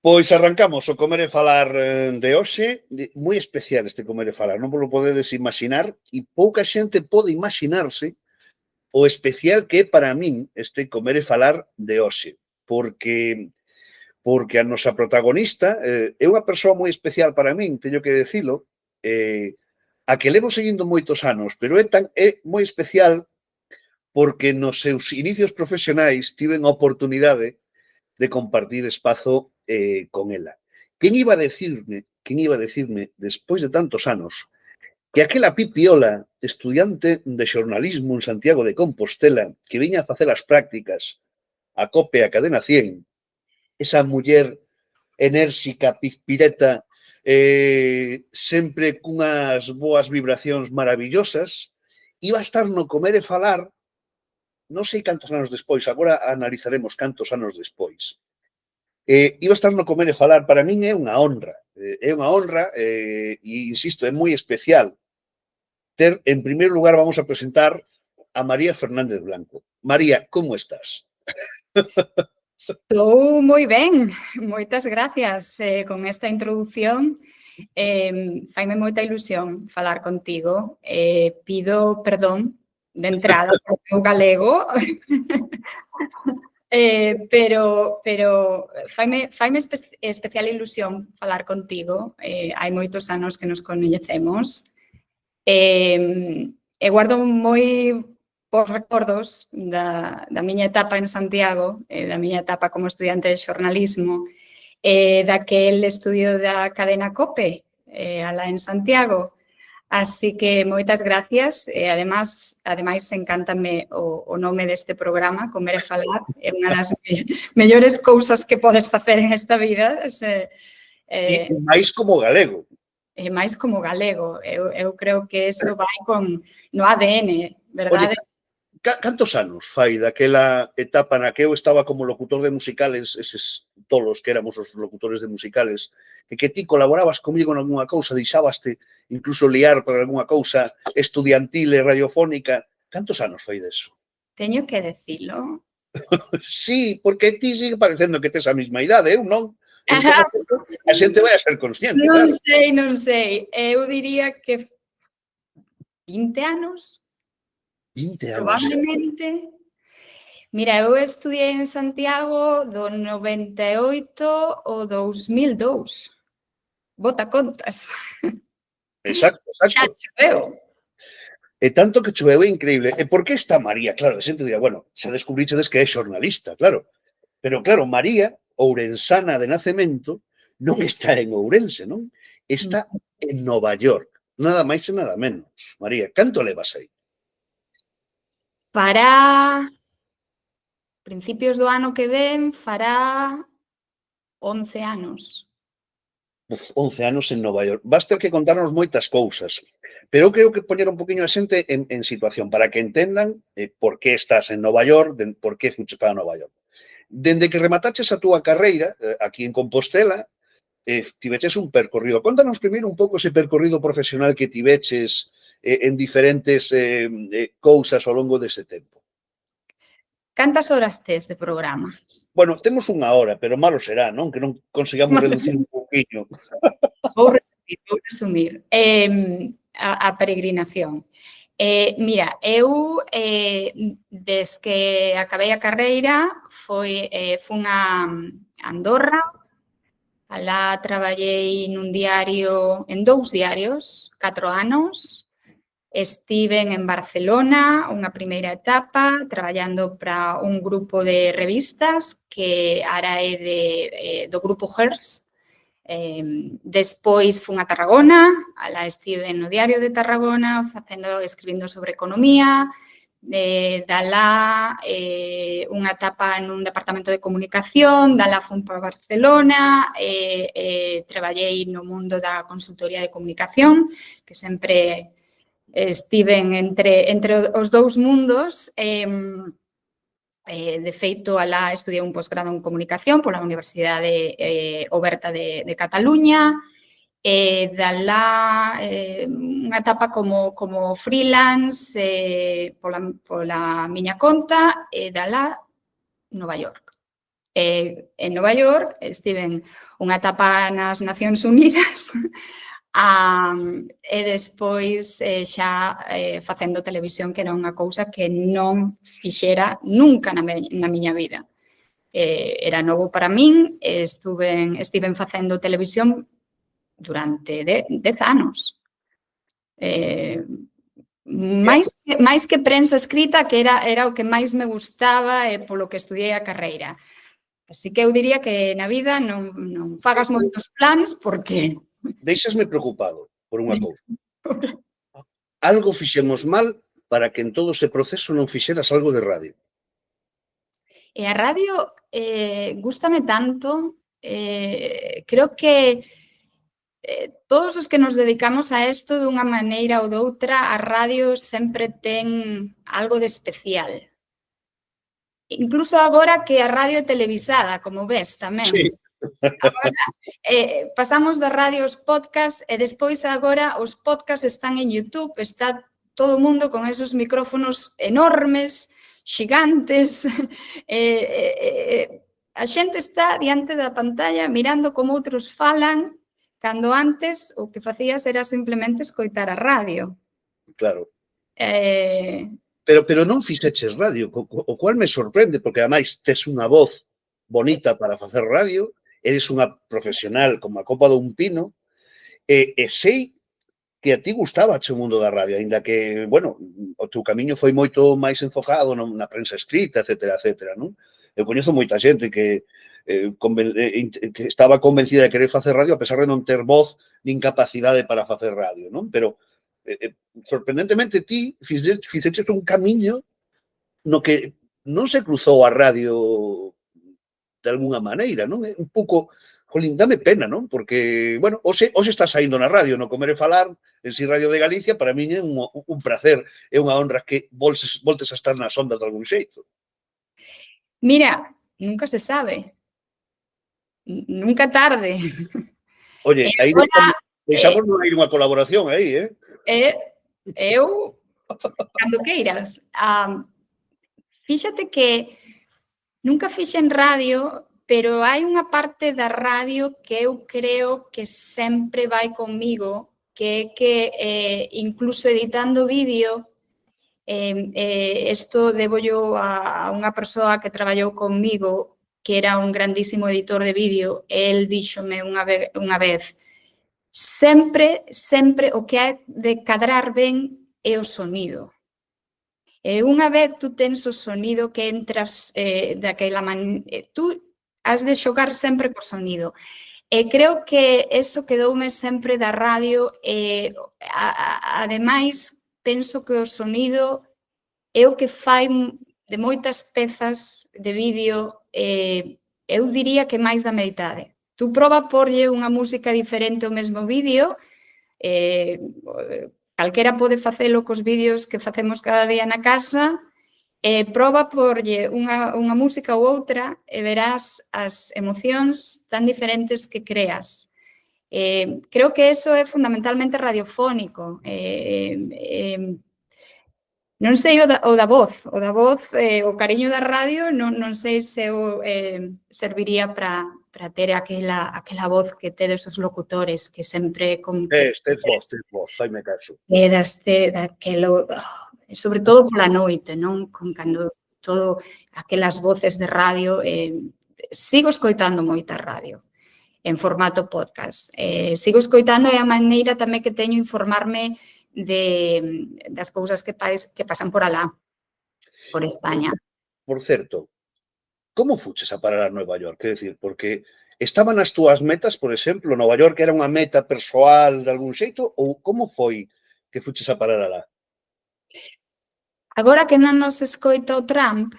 Pois arrancamos o Comer e Falar de hoxe, moi especial este Comer e Falar, non vos lo podedes imaginar e pouca xente pode imaginarse o especial que é para min este Comer e Falar de hoxe, porque a nosa protagonista é unha persoa moi especial para min, teño que decilo, a que levo seguindo moitos anos, pero é moi especial porque nos seus inicios profesionais tiven a oportunidade de compartir espazo con ela. Quen iba a decirme, despois de tantos anos, que aquela pipiola, estudiante de xornalismo en Santiago de Compostela, que viña a facer as prácticas a COPE a Cadena 100, esa muller enérxica, pizpireta, sempre cunhas boas vibracións maravillosas, iba a estar no Comer e Falar, non sei cantos anos despois, agora analizaremos cantos anos despois. Iba a estar no Comer e Falar, para min é unha honra, e insisto, é moi especial ter, en primeiro lugar, vamos a presentar a María Fernández Blanco. María, como estás? Estou moi ben, moitas gracias con esta introdución. Faime moita ilusión falar contigo. Pido perdón de entrada por meu galego, pero faime especial ilusión falar contigo. Hai moitos anos que nos coñecemos. E guardo moi bons recordos da miña etapa en Santiago, da miña etapa como estudiante de xornalismo, daquel estudio da cadena COPE, alá en Santiago. Así que moitas gracias. Ademais, encántame o nome deste programa, Comer e Falar. É unha das mellores cousas que podes facer en esta vida. E máis como galego. E máis como galego. Eu creo que eso vai no ADN, verdade? Oye, cantos anos fai daquela etapa na que eu estaba como locutor de musicales, eses tolos que éramos os locutores de musicales, e que ti colaborabas comigo en algunha cousa, deixabaste incluso liar para algunha cousa estudiantil e radiofónica. Cantos anos fai deso? Teño que decilo. Sí, porque ti sigue parecendo que tes a mesma idade, eu non. Entón, a xente vai a ser consciente, claro. Non sei. Eu diría que 20 anos. 20 anos. Probablemente. Mira, eu estudiei en Santiago do 98 ao 2002. Bota contas. Exacto. Xa choveu. E tanto que choveu é increíble. E por que está María? Claro, a xente dirá, bueno, xa descubrichedes que é xornalista, claro. Pero claro, María, ourensana de nacemento, non está en Ourense, non? Está en Nova York. Nada máis e nada menos. María, canto levas aí? Fará principios do ano que ven, fará 11 anos. 11 anos en Nova York. Vas ter que contarnos moitas cousas. Pero eu creo que poñer un poquinho a xente en situación para que entendan por que estás en Nova York, por que fuches para Nova York. Dende que remataches a túa carreira aquí en Compostela, tiveches un percorrido. Contanos primeiro un pouco ese percorrido profesional que tiveches en diferentes cousas ao longo dese tempo. Cantas horas tes de programa? Bueno, temos unha hora, pero malo será, non? Que non consigamos reducir un pouquinho. Vou resumir. A peregrinación. Mira, eu, desde que acabei a carreira, fun a Andorra, alá traballei en 2 diarios, 4 anos. Estiven en Barcelona unha primeira etapa traballando para un grupo de revistas que ara é do grupo Hearst. Despois fun a Tarragona, alá estive no Diario de Tarragona escribindo sobre economía. Dalá unha etapa nun departamento de comunicación, dalá fun para Barcelona, traballei no mundo da consultoría de comunicación, que sempre estiven entre os dous mundos. De feito, alá estudiei un posgrado en comunicación pola Universidade Oberta de Cataluña. Dalá unha etapa como freelance pola miña conta, e dalá Nova York. En Nova York estiven unha etapa nas Nacións Unidas e despois xa facendo televisión, que era unha cousa que non fixera nunca na miña vida. Era novo para min, estiven facendo televisión durante 10 anos. Máis que prensa escrita, que era o que máis me gustaba e polo que estudiei a carreira. Así que eu diría que na vida non fagas moitos plans porque... Deixasme preocupado por unha cousa. Algo fixemos mal para que en todo ese proceso non fixeras algo de radio. E a radio gústame tanto, creo que todos os que nos dedicamos a isto dunha maneira ou doutra, a radio sempre ten algo de especial. Incluso agora que a radio é televisada, como ves, tamén. Sí. Agora, pasamos da radio aos podcast e despois agora os podcast están en YouTube, está todo o mundo con esos micrófonos enormes, xigantes, a xente está diante da pantalla mirando como outros falan, cando antes o que facías era simplemente escoitar a radio. Claro. Pero non fixeches radio, o cual me sorprende, porque ademais tes unha voz bonita para facer radio, eres unha profesional como a copa dun pino, e sei que a ti gustaba o mundo da radio, aínda que, bueno, o teu camiño foi moito máis enfocado na prensa escrita, etcétera, etcétera, non? Eu coñezo moita xente que estaba convencida de querer facer radio a pesar de non ter voz nin capacidade para facer radio, non? Pero, sorprendentemente, ti fixeches un camiño no que non se cruzou a radio de alguna maneira, non? É un pouco... Jolín, dame pena, non? Porque, bueno, hoxe estás saindo na radio, no Comer e Falar, en Si Radio de Galicia, para min é un placer, é unha honra que voltes a estar nas ondas de algún xeito. Mira, nunca se sabe. Nunca tarde. Oye, aí deixamos non ir unha colaboración aí, Eu, cando queiras. Fíxate que nunca fixen radio, pero hai unha parte da radio que eu creo que sempre vai comigo, que é que incluso editando vídeo, isto debollo a unha persoa que traballou comigo, que era un grandísimo editor de vídeo, el díxome unha vez, sempre o que hai de cadrar ben é o sonido. E unha vez tú tens o sonido que entras daquela maneira, tú has de xogar sempre co sonido. E creo que eso quedoume sempre da radio e, ademais, penso que o sonido é o que fai de moitas pezas de vídeo, eu diría que máis da metade. Tú proba porlle unha música diferente ao mesmo vídeo, calquera pode facelo cos vídeos que facemos cada día na casa, proba porlle unha música ou outra e verás as emocións tan diferentes que creas. Creo que eso é fundamentalmente radiofónico. Non sei o da voz, o cariño da radio, non sei se eu serviría para ter aquela voz que tedes os locutores, que sempre... Tes voz, faime caso. Daquelo... sobre todo pola noite, non? Cando todo aquelas voces de radio, sigo escoitando moita radio en formato podcast. Sigo escoitando e a maneira tamén que teño informarme das cousas que pasan por alá, por España. Por certo, como fuches a parar a Nova York? Quer decir, porque estaban as túas metas, por exemplo, Nova York era unha meta persoal de algún xeito, ou como foi que fuches a parar alá? Agora que non nos escoita o Trump,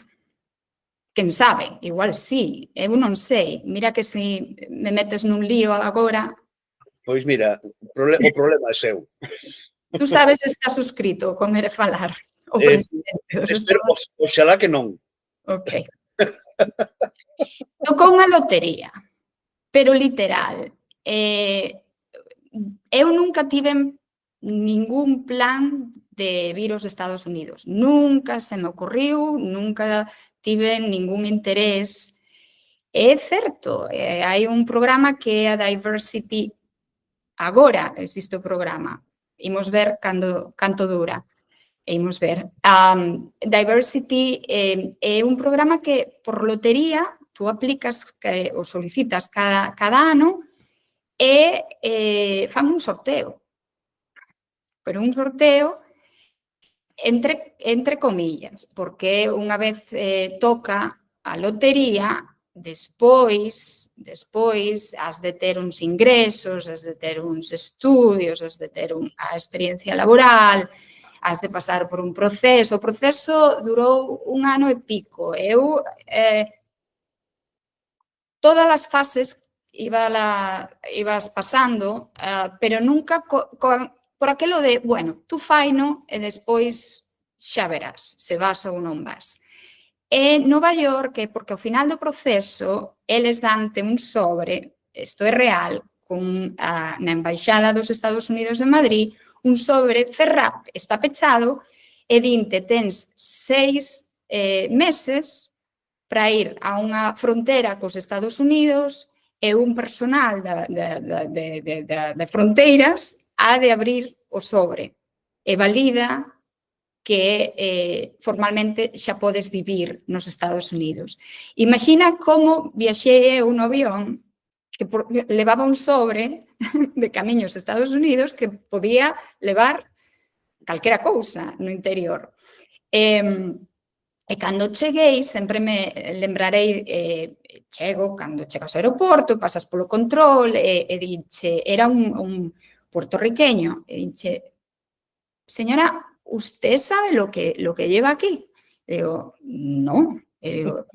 quen sabe, igual sí, eu non sei. Mira que se me metes nun lío agora... Pois mira, o problema é seu. Tú sabes se está suscrito o Comer e Falar, o presidente dos Estados Unidos. Oxalá que non. Ok. Tocou unha lotería, pero literal. Eu nunca tive ningún plan de vir aos Estados Unidos. Nunca se me ocurriu, nunca tive ningún interés. É certo, hai un programa que é a Diversity. Agora existe o programa. Imos ver canto dura. Imos ver. Diversity é un programa que, por lotería, tú aplicas ou solicitas cada ano e fan un sorteo. Pero un sorteo entre comillas, porque unha vez toca a lotería, despois has de ter uns ingresos, has de ter uns estudios, has de ter a experiencia laboral, has de pasar por un proceso. O proceso durou 1 ano e pico. Eu todas as fases ibas pasando, pero nunca por aquilo de, bueno, tú faino e despois xa verás se vas ou non vas. En Nova York, porque ao final do proceso, eles dante un sobre, isto é real, na Embaixada dos Estados Unidos en Madrid, un sobre cerrado, está pechado, e dinte tens 6 meses para ir a unha fronteira cos Estados Unidos e un personal de fronteiras ha de abrir o sobre e valida que formalmente xa podes vivir nos Estados Unidos. Imagina como viaxei eu no avión que levaba un sobre de camiño aos Estados Unidos que podía levar calquera cousa no interior. E cando cheguei, sempre me lembrarei, cando chegas ao aeroporto, pasas polo control e diche, era un puertorriqueño, e diche, señora, ¿usted sabe lo que lleva aquí? E digo, no. E digo,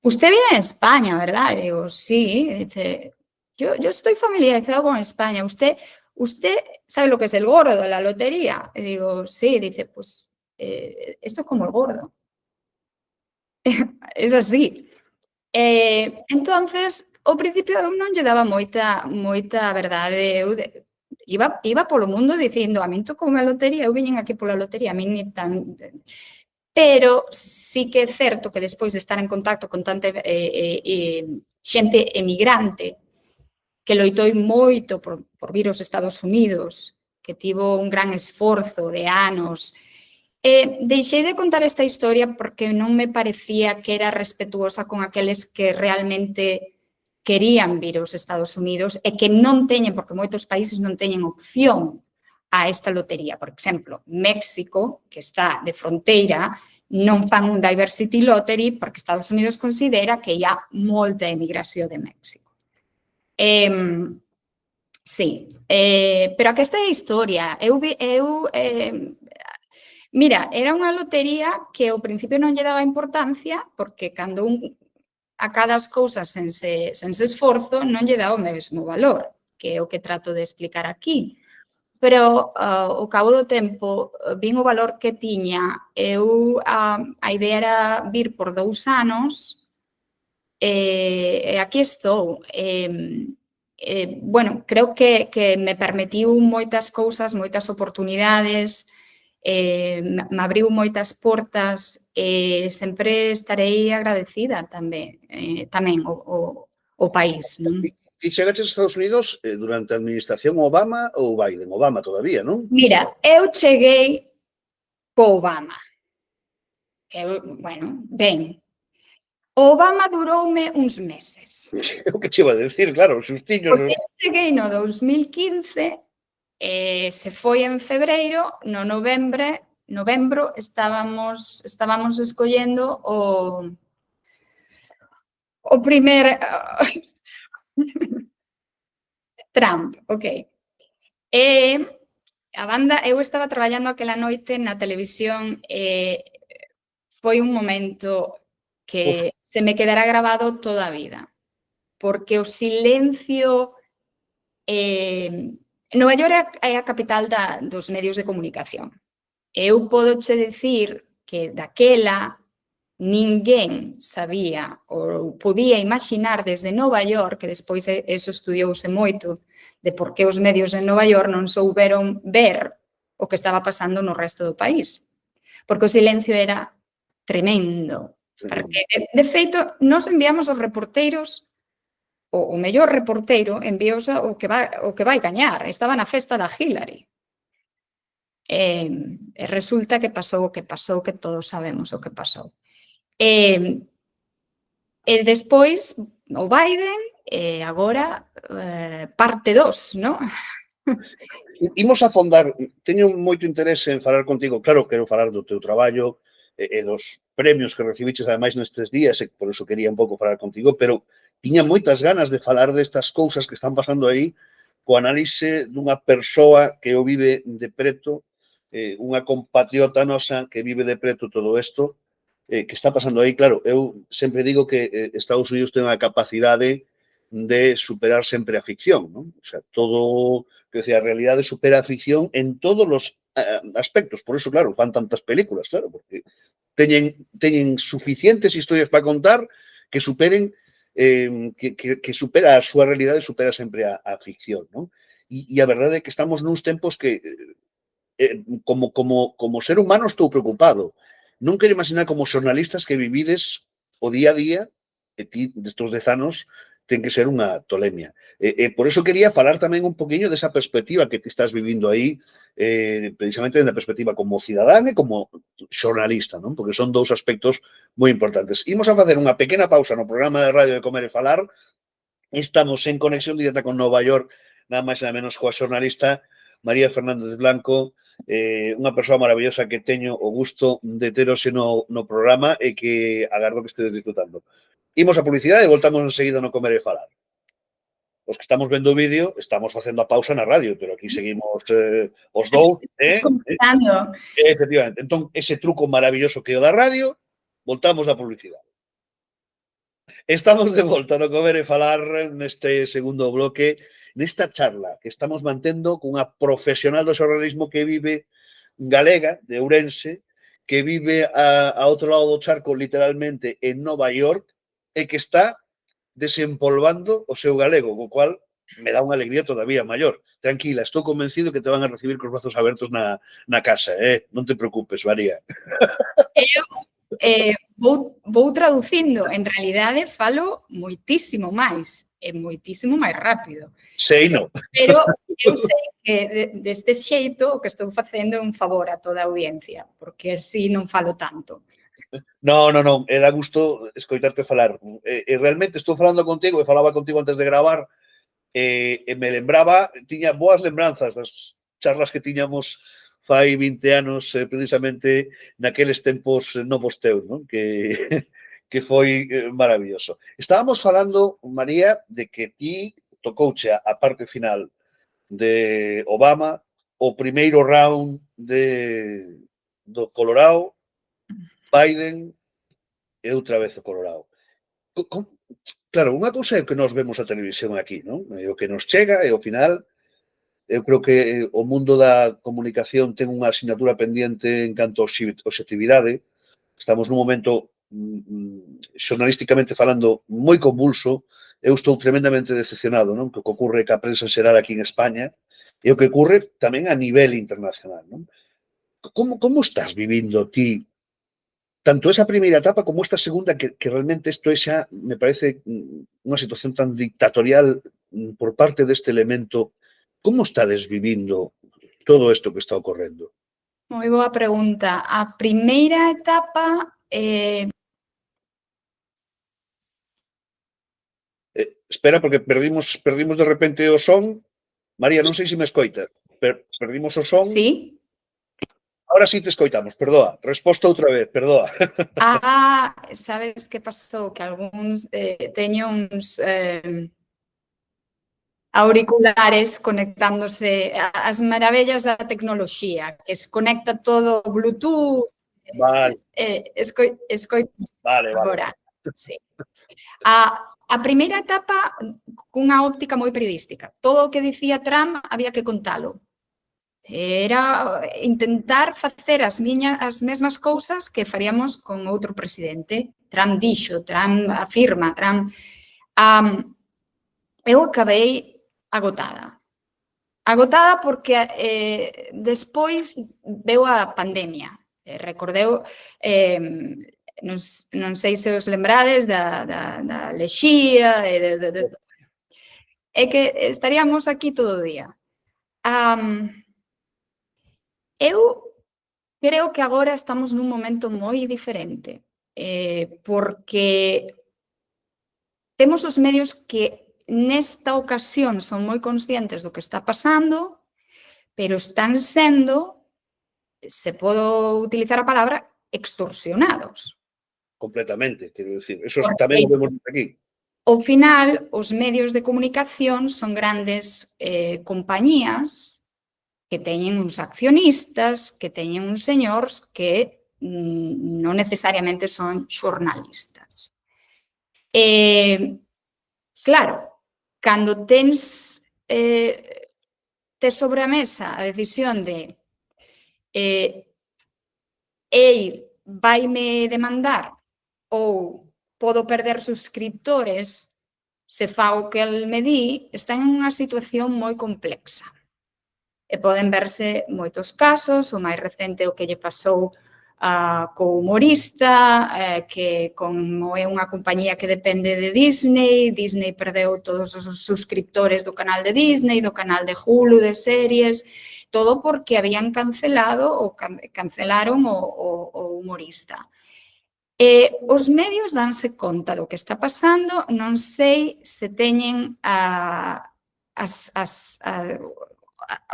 usted vive en España, ¿verdad? E digo, sí. E dice, yo estoy familiarizado con España. ¿Usted sabe lo que es el gordo de la lotería? E digo, sí. Dice, pues esto es como el gordo. Es así. Entonces, ao principio eu non lle daba moita verdade. Eu iba polo mundo dicindo, a min tocou unha lotería, eu viñen aquí pola lotería, a min ni tan... Pero sí que é certo que despois de estar en contacto con tanta xente emigrante que loitou moito por vir aos Estados Unidos, que tivo un gran esforzo de anos, deixei de contar esta historia porque non me parecía que era respetuosa con aqueles que realmente querían vir aos Estados Unidos e que non teñen, porque moitos países non teñen opción a esta lotería. Por exemplo, México, que está de fronteira, non fan un Diversity Lottery porque Estados Unidos considera que hi ha molta emigració de México. Sí, pero aquesta é a historia. Mira, era unha lotería que ao principio non lle daba importancia porque cando acada as cousas sense esforzo non lle dá o mesmo valor, que é o que trato de explicar aquí. Pero ao cabo do tempo vin o valor que tiña. A idea era vir por 2 anos e aquí estou. Bueno, creo que me permitiu moitas cousas, moitas oportunidades, me abriu moitas portas e sempre estarei agradecida tamén ao país. E chegaste aos Estados Unidos durante a administración Obama ou Biden? Obama todavía, non? Mira, eu cheguei co Obama. Bueno, ben, Obama duroume uns meses. É o que che iba a decir, claro, xustiños. Porque eu cheguei no 2015, se foi en febreiro, no novembro estábamos escollendo o primer Trump, ok. E a banda, eu estaba traballando aquela noite na televisión e foi un momento que se me quedará grabado toda a vida, porque o silencio... Nova York é a capital dos medios de comunicación. Eu podoche dicir que daquela ninguén sabía ou podía imaginar desde Nova York, que despois eso estudiouse moito, de por que os medios en Nova York non souberon ver o que estaba pasando no resto do país. Porque o silencio era tremendo. Porque, de feito, nós enviamos os reporteiros, o mellor reporteiro enviou o que vai gañar. Estaba na festa da Hillary. E resulta que pasou o que pasou, que todos sabemos o que pasou. E despois, o Biden, agora, parte 2, non? Imos a fondar, teño moito interese en falar contigo, claro, quero falar do teu traballo e dos premios que recibiches ademais nestes días, e por eso quería un pouco falar contigo, pero tiña moitas ganas de falar destas cousas que están pasando aí co análise dunha persoa que o vive de preto, unha compatriota nosa que vive de preto todo isto, que está pasando aí. Claro, eu sempre digo que Estados Unidos ten a capacidade de superar sempre a ficción, non? O sea, todo, que decía, a realidade supera a ficción en todos os aspectos. Por eso, claro, fan tantas películas, claro, porque teñen suficientes historias para contar que superen que supera a súa realidade, supera sempre a ficción, non? E a verdade é que estamos nuns tempos que como ser humano estou preocupado. Non quero imaginar como xornalistas que vivides o día a día, e ti, destos 10 anos, ten que ser unha tolemia. Por eso quería falar tamén un poquinho desa perspectiva que ti estás vivindo aí, precisamente na perspectiva como cidadán e como xornalista, non? Porque son dous aspectos moi importantes. Imos a facer unha pequena pausa no programa de radio de Comer e Falar. Estamos en conexión directa con Nova York, nada máis e nada menos coa xornalista María Fernández Blanco, unha persoa maravillosa que teño o gusto de teros no programa e que agardo que estedes disfrutando. Imos a publicidade e voltamos enseguida no Comer e Falar. Os que estamos vendo o vídeo estamos facendo a pausa na radio, pero aquí seguimos os dous. Efectivamente. Entón, ese truco maravilloso que é o da radio, voltamos a publicidade. Estamos de volta no Comer e Falar neste segundo bloque, nesta charla que estamos mantendo cunha profesional do xornalismo que vive galega, de Ourense, que vive a outro lado do charco, literalmente, en Nova York, e que está desempolvando o seu galego, co cual me dá unha alegría todavía maior. Tranquila, estou convencido que te van a recibir cos brazos abertos na casa, non te preocupes, María. Vou traducindo, en realidade falo moitísimo máis, e moitísimo máis rápido. Sei, non. Pero eu sei que deste xeito o que estou facendo é un favor a toda a audiencia, porque así non falo tanto. Non, é da gusto escoitarte falar. Realmente estou falando contigo, e falaba contigo antes de gravar, e me lembraba, tiña boas lembranzas das charlas que tiñamos fai 20 anos, precisamente naqueles tempos novos teus, non? Que foi maravilloso. Estábamos falando, María, de que ti tocouche a parte final de Obama, o primeiro round do Colorado, Biden e outra vez o Colorado. Claro, unha cousa é que nós vemos a televisión aquí, non? E o que nos chega e ao final eu creo que o mundo da comunicación ten unha asignatura pendiente en canto a objetividade. Estamos nun momento xornalísticamente falando moi convulso. Eu estou tremendamente decepcionado, non? Que o que ocorre ca prensa en xeral aquí en España e o que ocorre tamén a nivel internacional, non? Como estás vivindo ti tanto esa primeira etapa como esta segunda, que realmente isto é xa, me parece, unha situación tan dictatorial por parte deste elemento? Como estades vivindo todo isto que está ocorrendo? Moi boa pregunta. A primeira etapa... Espera, porque perdimos de repente o son. María, non sei se me escoita. Perdimos o son. Sí. Ahora sí te escoitamos, perdoa. Resposta outra vez, perdoa. Sabes que pasou? Que algúns teño uns auriculares conectándose as maravillas da tecnoloxía, que se conecta todo Bluetooth. Vale. Escoitas vale. Agora, sí. A primeira etapa cunha óptica moi periodística. Todo o que dicía Trump había que contalo. Era intentar facer as mesmas cousas que faríamos con outro presidente. Trump dixo, Trump afirma, Trump... Eu acabei agotada. Agotada porque despois veu a pandemia. Recordeu non sei se os lembrades da lexía é que estaríamos aquí todo o día. Eu creo que agora estamos nun momento moi diferente, porque temos os medios que nesta ocasión son moi conscientes do que está pasando, pero están sendo, se podo utilizar a palabra, extorsionados. Completamente, quero dicir. Eso Porque tamén o vemos aquí. ao final, os medios de comunicación son grandes compañías que teñen uns accionistas, que teñen uns señores que non necesariamente son xornalistas. Claro, cando tes sobre a mesa a decisión de el vaime demandar ou podo perder suscriptores se fago que el me di, está en unha situación moi complexa. E poden verse moitos casos, o máis recente o que lle pasou co humorista, que como é unha compañía que depende de Disney, Disney perdeu todos os suscriptores do canal de Disney, do canal de Hulu, de series, todo porque habían cancelaron o humorista. Os medios danse conta do que está pasando, non sei se teñen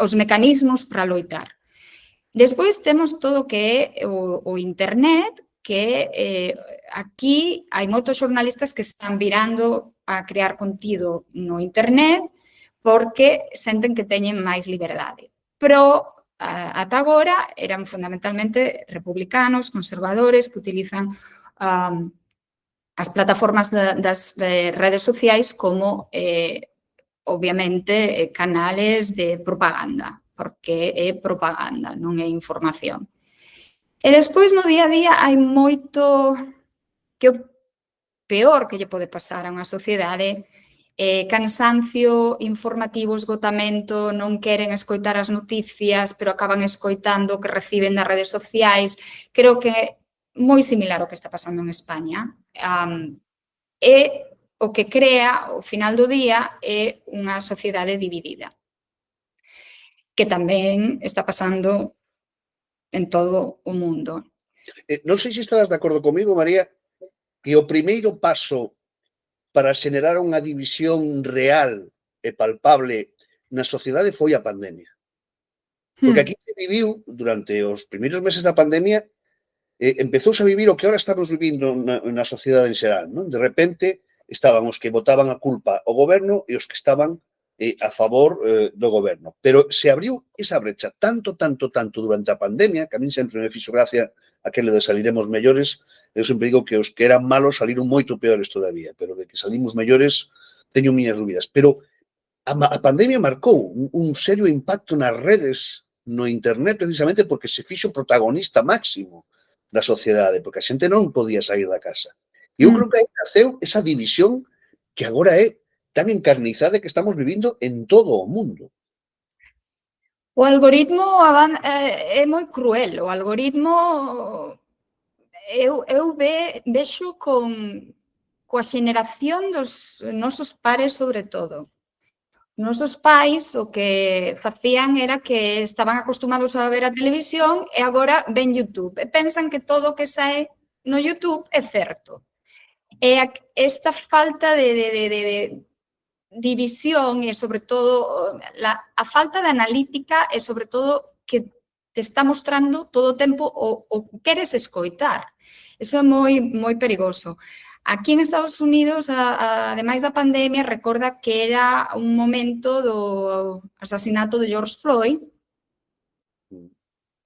os mecanismos para loitar. Despois temos todo o que é o internet, que aquí hai moitos xornalistas que están virando a crear contido no internet porque senten que teñen máis liberdade. Pero ata agora eran fundamentalmente republicanos, conservadores, que utilizan as plataformas das redes sociais como, obviamente, canales de propaganda, porque é propaganda, non é información. E despois, no día a día, hai moito que o peor que lle pode pasar a unha sociedade cansancio informativo, esgotamento, non queren escoitar as noticias, pero acaban escoitando o que reciben das redes sociais. Creo que é moi similar ao que está pasando en España. E o que crea, ao final do día, é unha sociedade dividida, que tamén está pasando en todo o mundo. Non sei se estás de acordo comigo, María, que o primeiro paso para xenerar unha división real e palpable na sociedade foi a pandemia. Porque aquí se viviu, durante os primeiros meses da pandemia, empezouse a vivir o que ahora estamos vivindo na sociedade en xeral, non? De repente, estaban os que botaban a culpa ao goberno e os que estaban a favor do goberno. Pero se abriu esa brecha tanto durante a pandemia, que a min sempre me fixo gracia aquele de saliremos mellores. Eu sempre digo que os que eran malos saliron moito peores todavía, pero de que salimos mellores teño miñas dúbidas. Pero a pandemia marcou un serio impacto nas redes, no internet, precisamente porque se fixo protagonista máximo da sociedade, porque a xente non podía sair da casa. E eu creo que aí naceu esa división que agora é tan encarnizada que estamos vivindo en todo o mundo. O algoritmo é moi cruel. O algoritmo eu vexo coa xeneración dos nosos pares, sobre todo. Os nosos pais o que facían era que estaban acostumados a ver a televisión e agora ven YouTube. E pensan que todo o que sae no YouTube é certo. E esta falta de división e, sobre todo, a falta de analítica e, sobre todo, que te está mostrando todo o tempo o que queres escoitar. Iso é moi perigoso. Aquí en Estados Unidos, ademais da pandemia, recorda que era un momento do asasinato de George Floyd,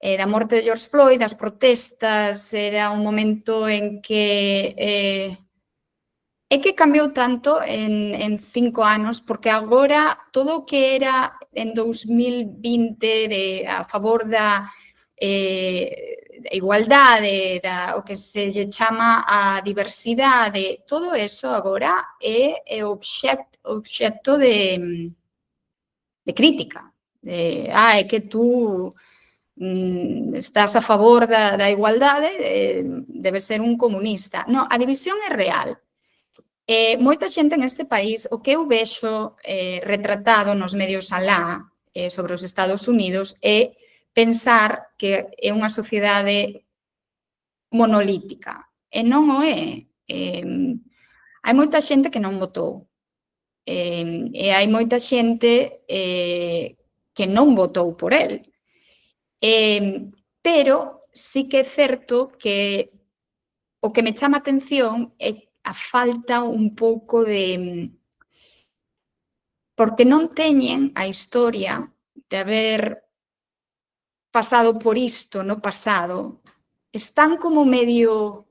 da morte de George Floyd, das protestas, era un momento en que é que cambiou tanto en 5 anos, porque agora todo o que era en 2020 a favor da igualdade, o que se lle chama a diversidade, todo eso agora é obxecto de crítica. É que tú estás a favor da igualdade, debe ser un comunista. Non, a división é real. Moita xente en este país, o que eu vexo retratado nos medios alá sobre os Estados Unidos é pensar que é unha sociedade monolítica. E non o é. Hai moita xente que non votou. E hai moita xente que non votou por el. Pero sí que é certo que o que me chama a atención é a falta un pouco de... Porque non teñen a historia de haber pasado por isto no pasado. Están como medio...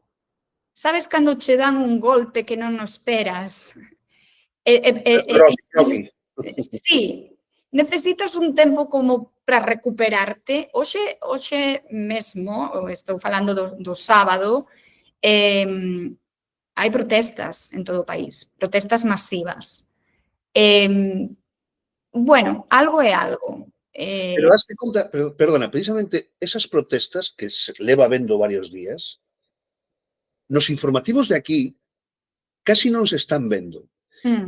Sabes cando che dan un golpe que non o esperas? Sí, necesitas un tempo como para recuperarte. Hoxe mesmo, estou falando do sábado, hai protestas en todo o país, protestas masivas. Bueno, algo é algo. Pero daste conta, perdona, precisamente esas protestas que se leva vendo varios días, nos informativos de aquí casi non se están vendo.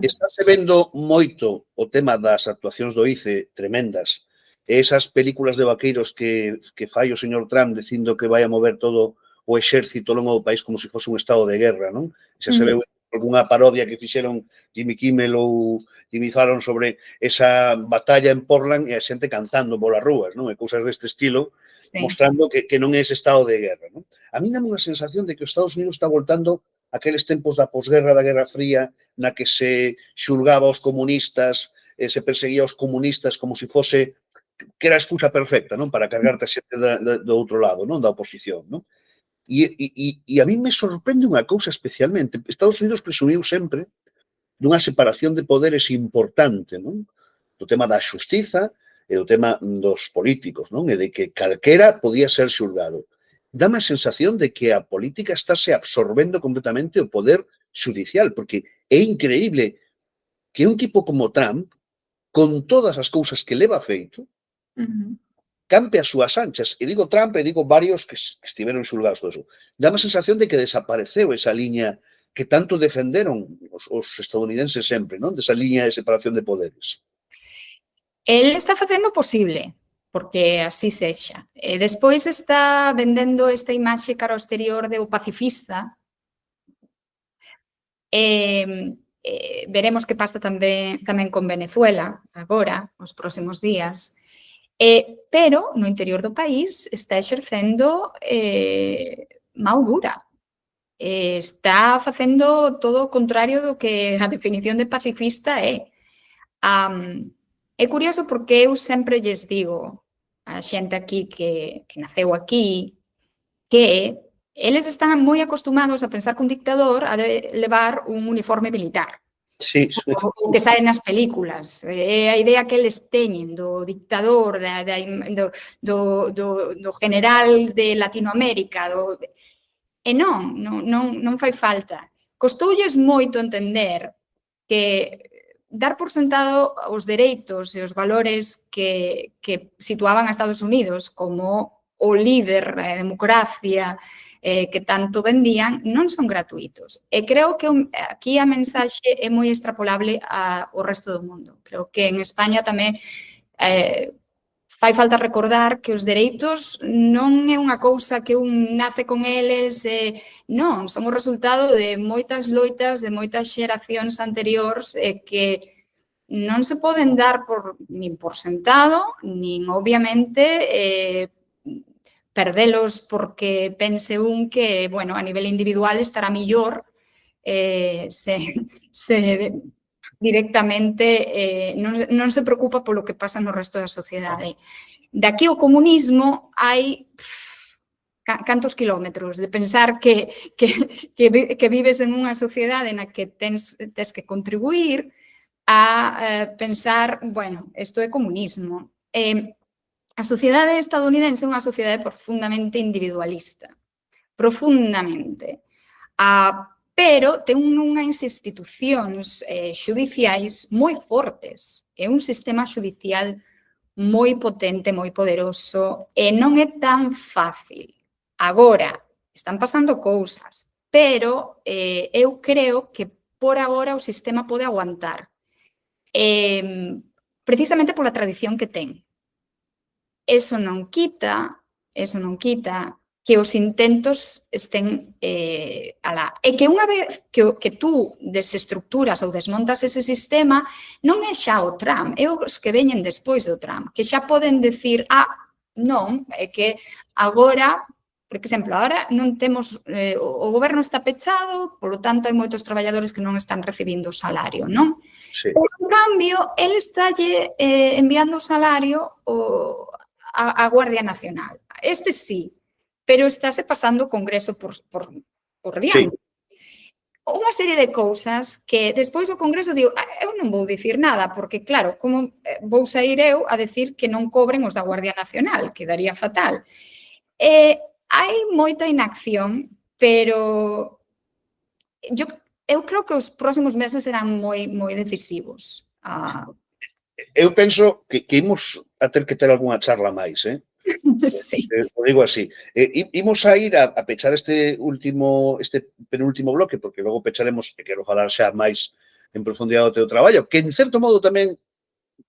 Estáse vendo moito o tema das actuacións do ICE tremendas, e esas películas de vaqueiros que fai o señor Trump dicindo que vai a mover todo o exército ao longo do país como se fose un estado de guerra, non? Xa se veu algunha parodia que fixeron Jimmy Kimmel ou Jimmy Fallon sobre esa batalla en Portland e a xente cantando polas rúas, non? E cousas deste estilo, mostrando que non é ese estado de guerra, non? A mí dame unha sensación de que os Estados Unidos está voltando aqueles tempos da posguerra, da Guerra Fría, na que se xulgaba aos comunistas, se perseguía aos comunistas como se fose que era a excusa perfecta, non? Para cargarte a xente do outro lado, non? Da oposición, non? E a mí me sorprende unha cousa especialmente. Estados Unidos presumiu sempre dunha separación de poderes importante, non? Do tema da xustiza e do tema dos políticos, non? E de que calquera podía ser xulgado. Dame a sensación de que a política estáse absorbendo completamente o poder judicial, porque é increíble que un tipo como Trump, con todas as cousas que leva feito, campe as súas anchas. E digo Trump e digo varios que estiveron xulgados todo eso. Dame a sensación de que desapareceu esa liña que tanto defenderon os estadounidenses sempre, non? Desa liña de separación de poderes. El está facendo o posible, porque así sexa. Despois está vendendo esta imaxe cara ao exterior de o pacifista. Veremos que pasa tamén con Venezuela agora, os próximos días. Pero no interior do país está exercendo mão dura. Está facendo todo o contrario do que a definición de pacifista é. É curioso porque eu sempre lles digo a xente aquí que naceu aquí que eles están moi acostumados a pensar que un dictador ha de levar un uniforme militar. Sí. O que sae nas películas. É a idea que eles teñen do dictador, do general de Latinoamérica. E non fai falta. Costoulles moito entender que dar por sentado os dereitos e os valores que situaban a Estados Unidos como o líder da democracia que tanto vendían, non son gratuitos. E creo que aquí a mensaxe é moi extrapolable ao resto do mundo. Creo que en España tamén fai falta recordar que os dereitos non é unha cousa que un nace con eles, non, son o resultado de moitas loitas, de moitas xeracións anteriores que non se poden dar nin por sentado, nin obviamente perdelos porque pense un que, bueno, a nivel individual estará millor se directamente non se preocupa polo que pasa no resto da sociedade. De aquí ao comunismo hai cantos kilómetros de pensar que vives en unha sociedade na que tens que contribuir a pensar, bueno, isto é comunismo. A sociedade estadounidense é unha sociedade profundamente individualista, profundamente. Pero ten unhas institucións xudiciais moi fortes. É un sistema xudicial moi potente, moi poderoso, e non é tan fácil. Agora, están pasando cousas, pero eu creo que por agora o sistema pode aguantar. Precisamente pola tradición que ten. Eso non quita que os intentos estén alá. E que unha vez que tú desestructuras ou desmontas ese sistema, non é xa o Trump, é os que veñen despois do Trump, que xa poden decir, non, é que agora, por exemplo, agora non temos, o goberno está pechado, polo tanto, hai moitos traballadores que non están recibindo o salario, non? Sí. Pero, en cambio, ele estálle enviando o salario a Guardia Nacional. Este sí, pero estáse pasando o Congreso por diante. Unha serie de cousas que despois do Congreso digo, eu non vou dicir nada, porque claro, como vou sair eu a decir que non cobren os da Guardia Nacional, que daría fatal. Hai moita inacción, pero eu creo que os próximos meses serán moi decisivos. Eu penso que imos a ter que ter algunha charla máis, Sí. O digo así. Imos a ir a pechar este penúltimo bloque, porque logo pecharemos, e quero falar xa máis en profundidade do teu traballo, que en certo modo tamén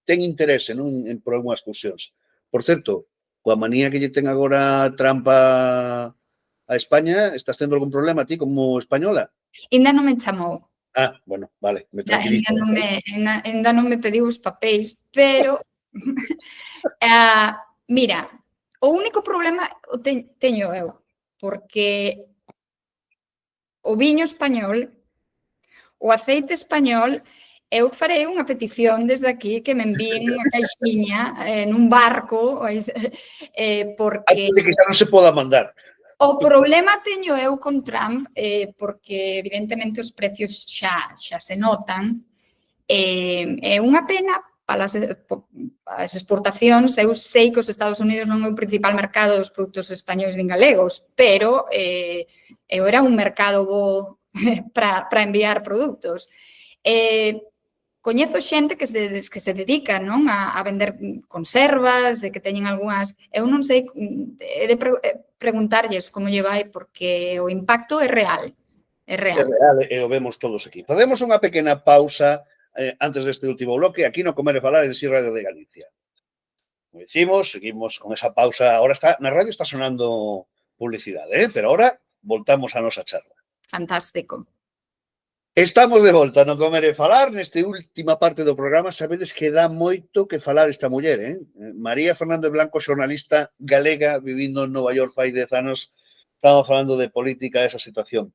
ten interese, non, por algunhas cuestións. Por certo, coa manía que lle ten agora Trump a España, estás tendo algún problema ti como española? Ainda non me chamou. Bueno, vale, me tranquilizo. Ainda non me pediu os papéis, pero mira, o único problema o teño eu, porque o viño español, o aceite español, eu farei unha petición desde aquí que me envíen unha caixiña nun barco, porque... Antes de que xa non se poda mandar. O problema teño eu con Trump, porque evidentemente os precios xa se notan. É unha pena para as exportacións. Eu sei que os Estados Unidos non é o principal mercado dos produtos españois nin galegos, pero eu era un mercado bo para enviar produtos. Coñezo xente que se dedica, non, a vender conservas, que teñen algunhas... Eu non sei, he de preguntarlles como lle vai, porque o impacto é real. É real, e o vemos todos aquí. Podemos unha pequena pausa antes deste último bloque, aquí no Comer e Falar en Si Radio de Galicia. Como dicimos, seguimos con esa pausa. Ahora na radio está sonando publicidade, pero ahora voltamos a nosa charla. Fantástico. Estamos de volta no Comer e Falar, neste última parte do programa. Sabedes que dá moito que falar esta muller, María Fernández Blanco, xornalista galega, vivindo en Nova York fai 10 anos. Estamos falando de política, esa situación.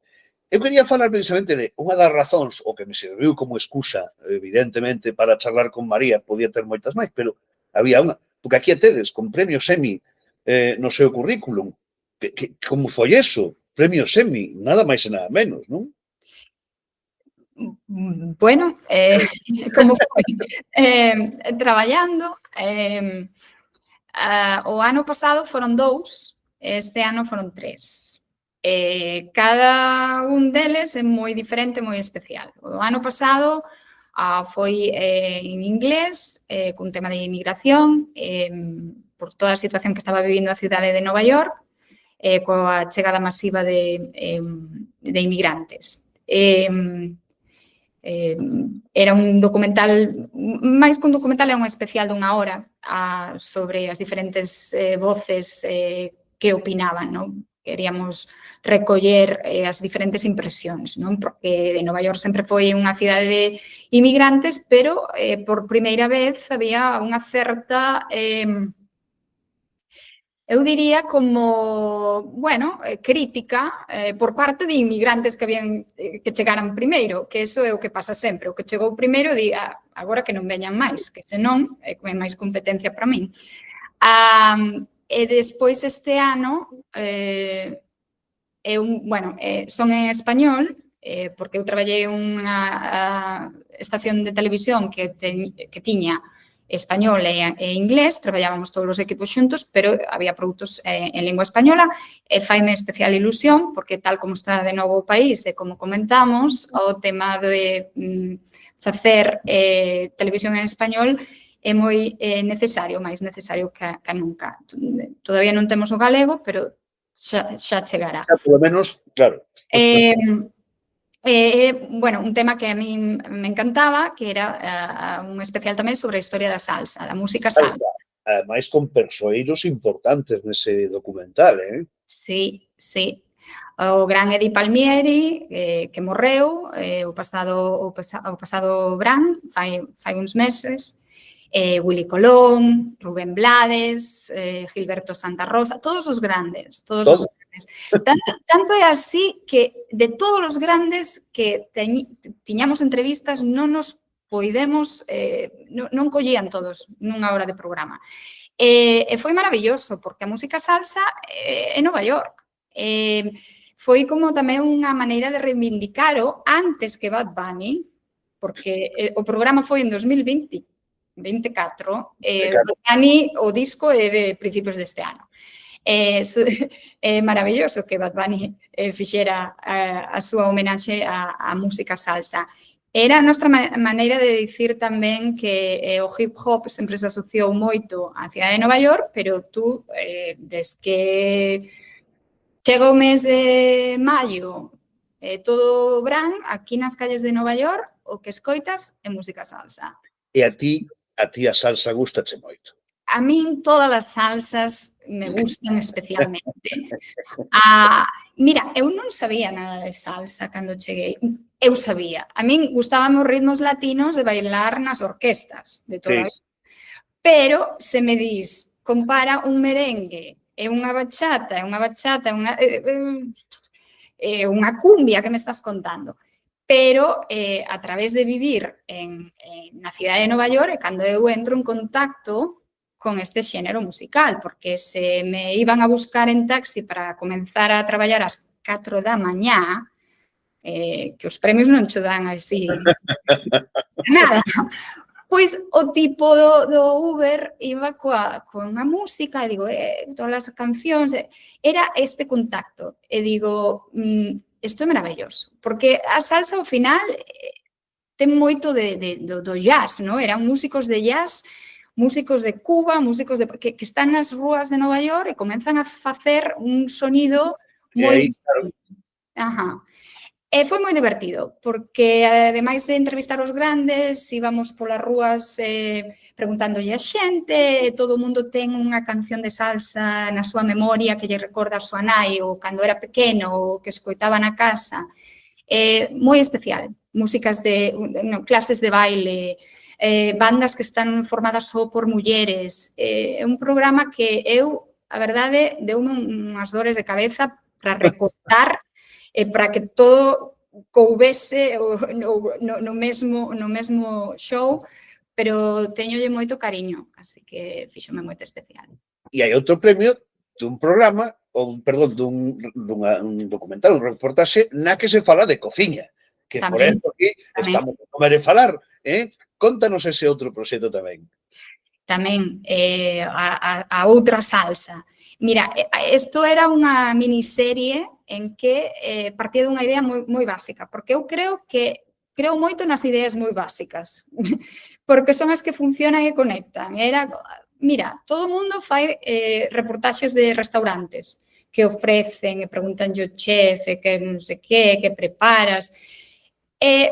Eu quería falar precisamente de unha das razóns, o que me serviu como excusa, evidentemente, para charlar con María. Podía ter moitas máis, pero había unha. Porque aquí a tedes, con premio Semi no seu currículum. Como foi eso? Premio Semi, nada máis e nada menos, non? Bueno, como foi? Traballando. O ano pasado foron 2, este ano foron 3. Cada un deles é moi diferente, moi especial. O ano pasado foi en inglés, cun tema de inmigración, por toda a situación que estaba vivindo a cidade de Nova York, coa chegada masiva de inmigrantes. Era un documental, máis que un documental, era un especial dunha hora sobre as diferentes voces que opinaban, non? Queríamos recoller as diferentes impresións, non? Porque de Nova York sempre foi unha cidade de inmigrantes, pero por primeira vez había unha certa... eu diría como, bueno, crítica por parte de inmigrantes que chegaran primeiro, que eso é o que pasa sempre. O que chegou primeiro di, agora que non veñan máis, que senón é máis competencia para min. E despois este ano, son en español, porque eu traballei unha estación de televisión que tiña español e inglés, traballábamos todos os equipos xuntos, pero había produtos en lingua española, e faime especial ilusión, porque tal como está de novo o país, e como comentamos, o tema de facer televisión en español é moi necesario, máis necesario que nunca. Todavía non temos o galego, pero xa chegará. Xa, polo menos, claro. Bueno, un tema que a mí me encantaba, que era un especial tamén sobre a historia da salsa, da música salsa. Ademais, con persoeiros importantes nese documental, Sí, sí. O gran Edi Palmieri, que morreu o pasado verán, fai uns meses, Willy Colón, Rubén Blades, Gilberto Santa Rosa, todos os grandes, todos os grandes. Tanto é así que de todos os grandes que tiñamos entrevistas non nos poidemos, non collían todos nunha hora de programa. E foi maravilloso, porque a música salsa é Nova York. Foi como tamén unha maneira de reivindicaro antes que Bad Bunny, porque o programa foi en 2024, Bad Bunny, o disco é de principios deste ano. É maravilloso que Bad Bunny fixera a súa homenaxe á música salsa. Era a nosa maneira de dicir tamén que o hip hop sempre se asociou moito á cidade de Nova York, pero tú, desde que chega o mes de maio, todo verán, aquí nas calles de Nova York, o que escoitas é música salsa. E a ti a salsa gustache moito? A min todas as salsas me gustan especialmente. Mira, eu non sabía nada de salsa cando cheguei. Eu sabía. A min gustaban os ritmos latinos de bailar nas orquestas de toda a vida. Pero se me dis, compara un merengue e unha bachata, unha cumbia que me estás contando. Pero a través de vivir na cidade de Nova York é cando eu entro en contacto con este xénero musical, porque se me iban a buscar en taxi para comenzar a traballar ás 4 da mañá, que os premios non cho dan así nada, pois o tipo do Uber iba coa música, e digo, todas as cancións, era este contacto, e digo, isto é maravilloso, porque a salsa ao final ten moito do jazz, non? Eran músicos de jazz, músicos de Cuba, músicos que están nas rúas de Nova York e comenzan a facer un sonido moi... Ajá. E foi moi divertido, porque ademais de entrevistar os grandes, íbamos polas rúas preguntándolle a xente, todo o mundo ten unha canción de salsa na súa memoria que lle recorda a súa nai ou cando era pequeno ou que escoitaba na casa. Moi especial, músicas clases de baile, bandas que están formadas só por mulleres. É un programa que eu, a verdade, deu-me unhas dores de cabeza para recortar para que todo coubese no mesmo show, pero teñolle moito cariño, así que fíxome moito especial. E hai outro premio dun programa, dun documental, un reportaxe, na que se fala de cociña, que por eso aquí estamos a comer e falar. Contanos ese outro proxecto tamén. Tamén, a outra salsa. Mira, isto era unha miniserie en que partía dunha idea moi básica, porque eu creo moito nas ideas moi básicas, porque son as que funcionan e conectan. Mira, todo o mundo fai reportaxes de restaurantes que ofrecen e preguntan ao chef que non sei que preparas.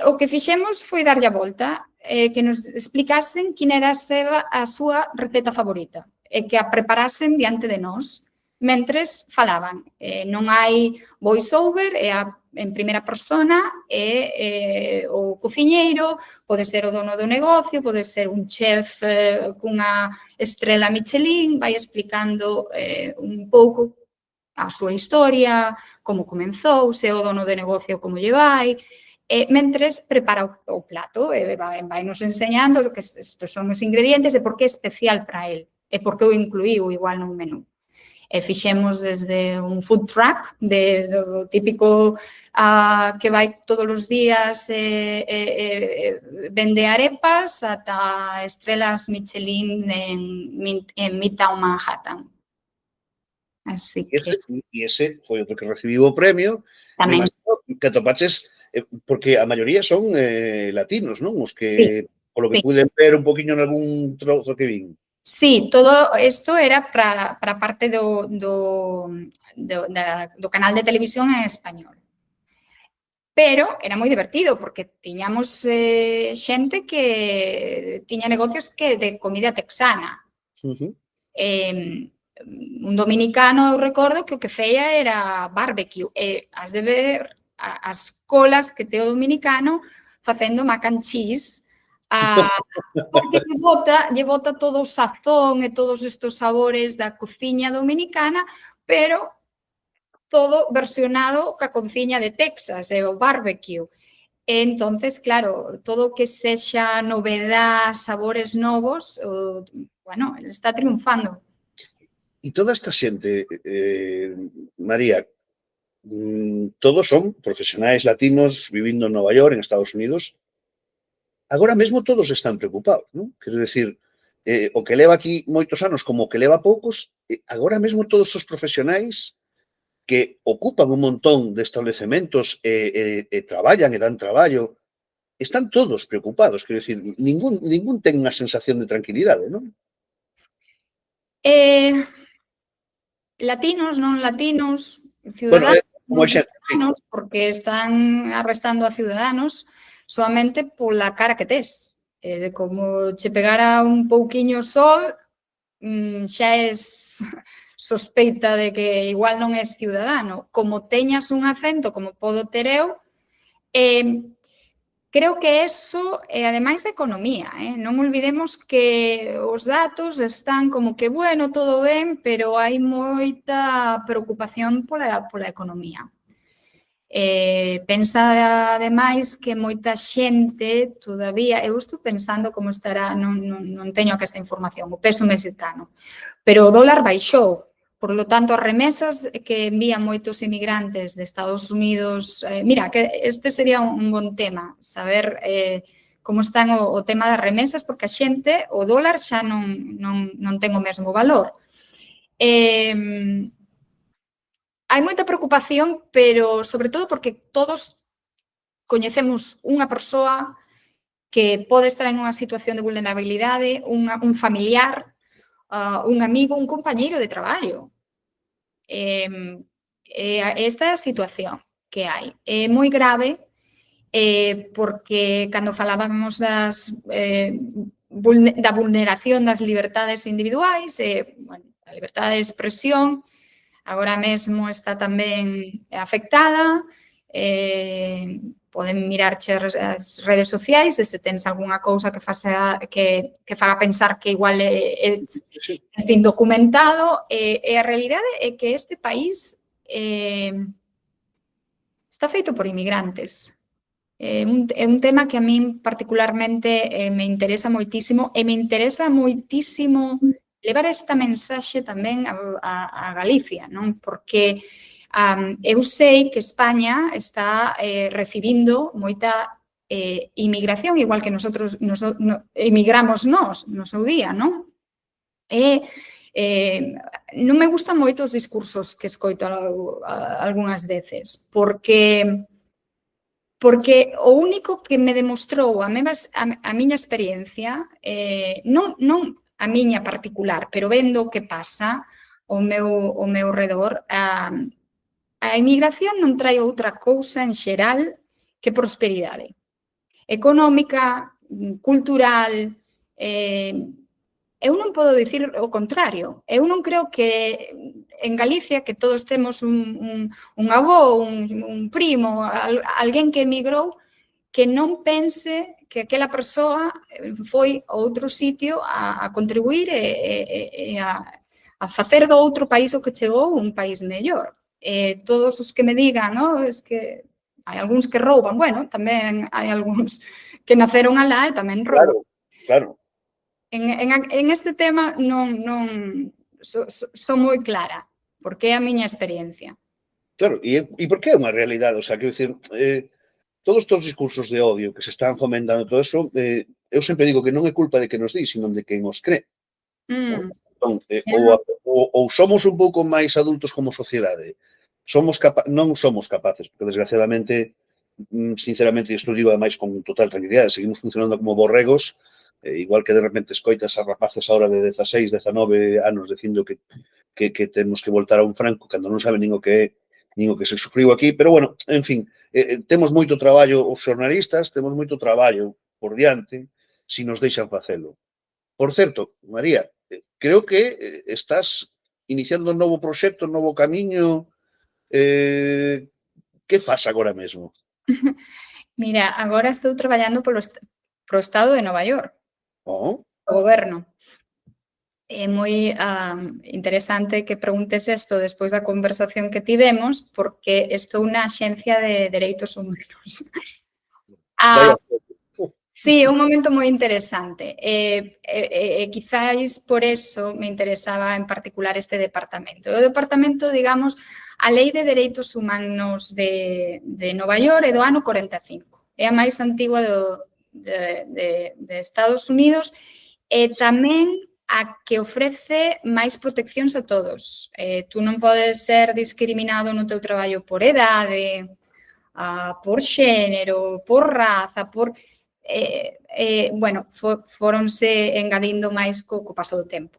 O que fixemos foi darlle a volta, que nos explicasen quen era a súa receta favorita e que a preparasen diante de nós, mentres falaban. Non hai voice-over, é en primeira persona, e o cociñeiro pode ser o dono do negocio, pode ser un chef cunha estrela Michelin, vai explicando un pouco a súa historia, como comenzou, se é o dono de negocio como lle vai, mentres prepara o plato e vai nos enseñando que estes son os ingredientes e por que é especial para el e por que o incluíu igual nun menú. Fixemos desde un food truck, do típico que vai todos os días vende arepas, ata estrelas Michelin en Midtown Manhattan. Así que... E ese foi outro que recibiu o premio. Tamén. Que atopaches, porque a maioría son latinos, non? Os que Polo que Sí. pude ver un poquinho en algún trozo que vin. Sí, todo isto era para parte do canal de televisión en español. Pero era moi divertido porque tiñamos xente que tiña negocios que de comida texana. Un dominicano, eu recordo que o que feia era barbecue. Has de ver as colas que te o dominicano facendo mac and cheese, porque lle bota todo o sazón e todos estes sabores da cociña dominicana, pero todo versionado ca cociña de Texas, o barbecue. Entonces, claro, todo o que sexa novedad, sabores novos, bueno, ele está triunfando. E toda esta xente, María, todos son profesionais latinos vivindo en Nova York, en Estados Unidos. Agora mesmo todos están preocupados, non? Quero decir, o que leva aquí moitos anos como o que leva poucos, agora mesmo todos os profesionais que ocupan un montón de establecementos e traballan e dan traballo, están todos preocupados. Quero decir, ningún ten unha sensación de tranquilidade, non? Latinos, non latinos, Bueno, ciudadanos, como non exemplo, sí. ciudadanos, porque están arrestando a ciudadanos solamente pola cara que tes. Como che pegara un pouquiño sol, xa es sospeita de que igual non és ciudadano. Como teñas un acento, como podo ter eu, creo que eso, ademais da economía, non olvidemos que os datos están como que, bueno, todo ben, pero hai moita preocupación pola economía. Pensa, ademais, que moita xente todavía, eu estou pensando como estará, non teño aquí esta información, o peso mexicano, pero o dólar baixou. Por lo tanto, as remesas que envían moitos inmigrantes de Estados Unidos, mira, que este sería un bon tema, saber como están o tema das remesas, porque a xente, o dólar xa non ten o mesmo valor. Hai moita preocupación, pero sobre todo porque todos coñecemos unha persoa que pode estar en unha situación de vulnerabilidade, un familiar, un amigo, un compañeiro de traballo. Esta é a situación que hai. É moi grave porque cando falábamos da vulneración das libertades individuais, bueno, a libertade de expresión agora mesmo está tamén afectada, poden mirarche as redes sociais e se tens algunha cousa que faga pensar que igual é indocumentado, e a realidade é que este país está feito por inmigrantes. É un tema que a min particularmente me interesa moitísimo e me interesa moitísimo levar esta mensaxe tamén a Galicia, non? Porque eu sei que España está recibindo moita inmigración, igual que nosotros emigramos nós no seu día, non? Non me gustan moito os discursos que escoito algunhas veces, porque o único que me demostrou a miña experiencia, non a miña particular, pero vendo o que pasa ao meu redor, a inmigración non trae outra cousa en xeral que prosperidade económica, cultural. Eu non podo dicir o contrario. Eu non creo que en Galicia, que todos temos un avó, un primo, alguén que emigrou, que non pense que aquela persoa foi a outro sitio a contribuir e a facer do outro país o que chegou un país mellor. Todos os que me digan, es que hai algúns que rouban, bueno, tamén hai algúns que naceron alá e tamén rouban. Claro. En este tema son moi clara, porque é a miña experiencia. Claro, e por que é unha realidade? O sea, quero dicir, todos estes discursos de odio que se están fomentando, todo eso, eu sempre digo que non é culpa de que nos di, sino de quen os cree. Entón, ou somos un pouco máis adultos como sociedade, non somos capaces, porque desgraciadamente sinceramente, isto digo ademais con total tranquilidade, seguimos funcionando como borregos, igual que de repente escoitas a rapaces ahora de 16, 19 anos dicindo que temos que voltar a un franco cando non saben nin o que se sufriu aquí, pero bueno, en fin, temos moito traballo os xornalistas, temos moito traballo por diante, se nos deixan facelo. Por certo, María, creo que estás iniciando un novo proxecto, un novo camiño, que faz agora mesmo? Mira, agora estou traballando pro Estado de Nova York, Oh, o goberno. É moi interesante que preguntes isto despois da conversación que tivemos, porque estou na Axencia de Dereitos Humanos. vaya. Sí, é un momento moi interesante. Quizáis por eso me interesaba en particular este departamento. O departamento, digamos, a Lei de Dereitos Humanos de Nova York é do ano 45. É a máis antigua de Estados Unidos e tamén a que ofrece máis proteccións a todos. Tú non podes ser discriminado no teu traballo por edade, por xénero, por raza, por... bueno, foronse engadindo máis co paso do tempo.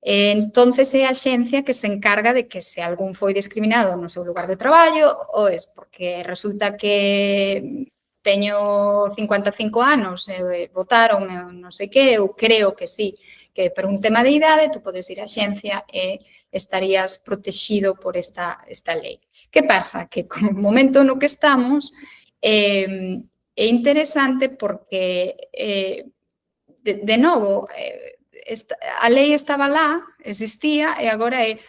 Entonces é a axencia que se encarga de que se algún foi discriminado no seu lugar de traballo ou é porque resulta que teño 55 anos e votaron non sei que, eu creo que sí, que por un tema de idade tú podes ir á axencia e estarías protegido por esta lei. Que pasa? Que con o momento no que estamos é interesante porque, de novo, a lei estaba lá, existía, e agora é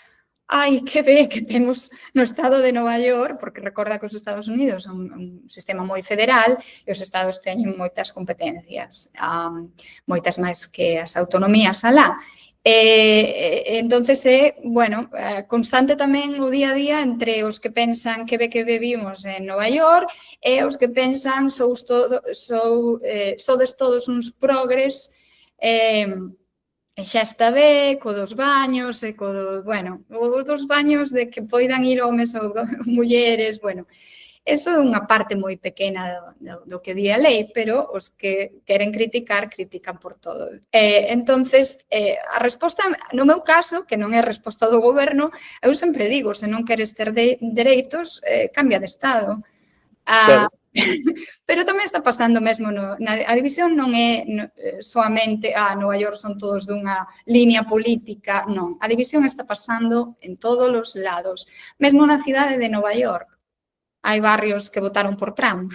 ai, que ben que temos no Estado de Nova York, porque recorda que os Estados Unidos son un sistema moi federal e os estados teñen moitas competencias, moitas máis que as autonomías alá. Entonces é, bueno, constante tamén o día a día entre os que pensan que vivimos en Nova York e os que pensan sodes todos uns progres e xa está ben, co dos baños e co do, bueno, o dos baños de que poidan ir homes ou mulleres, bueno, eso é unha parte moi pequena do que di a lei, pero os que queren criticar, critican por todo. Entonces, a resposta, no meu caso, que non é a resposta do goberno, eu sempre digo, se non queres ter dereitos, cambia de estado. Claro. Pero tamén está pasando mesmo, a división non é soamente Nova York son todos dunha línea política, non. A división está pasando en todos os lados. Mesmo na cidade de Nova York hai barrios que votaron por Trump.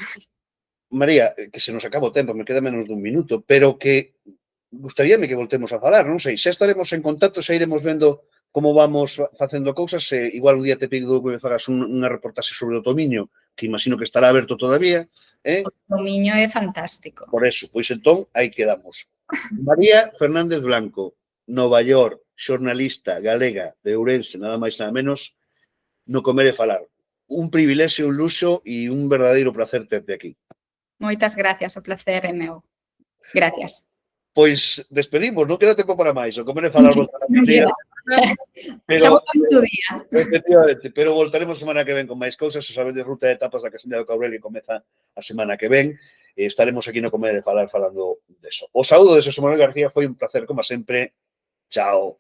María, que se nos acaba o tempo, me queda menos dun minuto, pero que gustaríame que voltemos a falar, non sei, xa estaremos en contacto, xa iremos vendo como vamos facendo cousas, igual un día te pido que me fagas unha reportaxe sobre o Tomiño, que imagino que estará aberto todavía. O Tomiño é fantástico. Por eso, pois entón, aí quedamos. María Fernández Blanco, Nova York, xornalista galega de Ourense, nada máis nada menos, no Comer e Falar. Un privilexio, un luxo e un verdadeiro placer terte aquí. Moitas gracias, o placer é meu. Gracias. Pois despedimos, non queda tempo para máis. O Comer e Falar voltará a día. Xa votamos o día. Efectivamente, pero voltaremos semana que ven con máis cousas. O sabedes, ruta de etapas da Casinha do Caurelio comeza a semana que ven. Estaremos aquí no Comer e Falar falando deso. O saúdo de Xosé Manuel García, foi un placer como sempre. Chao.